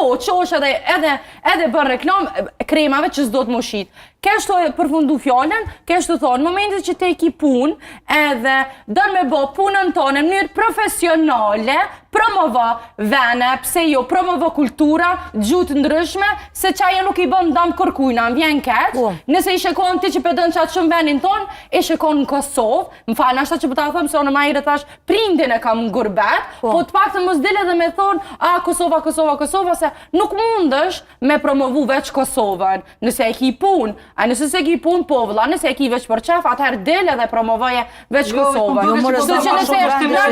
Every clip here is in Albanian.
po, qosh edhe bën reklam kremave që s'do të moshit. Kështu e përfundu fjallën, kështu thonë, në momentit që te ki pun, edhe dërë me bo punën tonë në mënyrë profesionale, promova vene, pse jo, promova kultura, gjutë ndryshme, se qaja nuk i bën dam kërkujna, më vjen keq. Nëse i shekon ti që pëdën qatë shumë venin tonë, i shekon në Kosovë, më falë, ashta që pëta thëmë, se onë ma i rëtash, prindin e kam ngurbet, po të pak të mos dile dhe me thonë, Kosova, se nuk mundësh me promovu veç Kosovën, nëse e ki pun, a nëse se ki pun po vëlla, nëse e ki veç për qef, atëherë dile dhe promovoje veç Kosovën. Kështu që nëse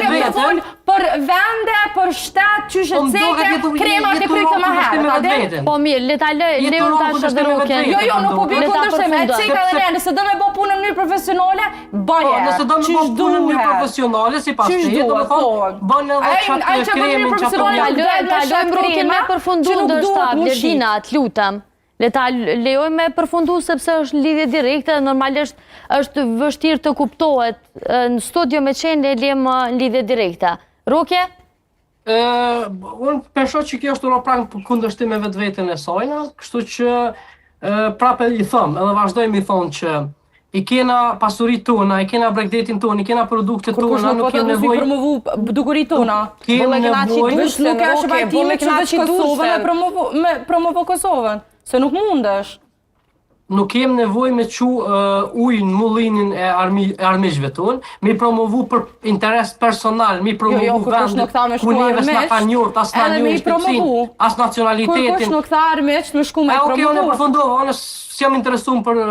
në thonë për vende, për shtatë, qyshe ceke, kremat e krykë të ma herë. Po mirë, le ta lejon ta shëdëruke. Jo, nuk po bëj kundërshtim, e ceka dhe ne, nëse do me bo punë në mënyrë profesionale, baje. Nëse do me bo punë në mënyrë profesionale, si pas të jetë, do me thonë, bënë edhe qatë kremin që ato një. Ta lojmë rukjen me përfundu ndërsta, Blerina, të lutem. Le ta lejojmë me përfundu sepse është lidhje direkte, normalisht është vështirë të kuptohet. Në studio me qenë le lejmë lidhje direkte. Rukje? Unë pensoj që kjo është uroprak për kundërshtim me vetë vetën e sajna, kështu që prape i thëmë, edhe vazhdojmë i thonë që i kena pasurit tona, i kena bregdetin tona, i kena produktet tona, nuk kemë nevoj... Kërkush nuk po të dukurit tona. Kemë nevoj... Nuk e është bajtime që veç Kosovën me promovo Kosovën, se nuk mundesh. Nuk kemë nevoj me qu ujë në mullinin e armiqve tonë, mi promovu për interes personal, mi promovu vendet, ku neve s'na ka njort, as na njort shqipsin, as nacionalitetin. Kërkush nuk tha armiq, me shku me promovu. Oke, unë e përfundova, unë s'jam interesum për...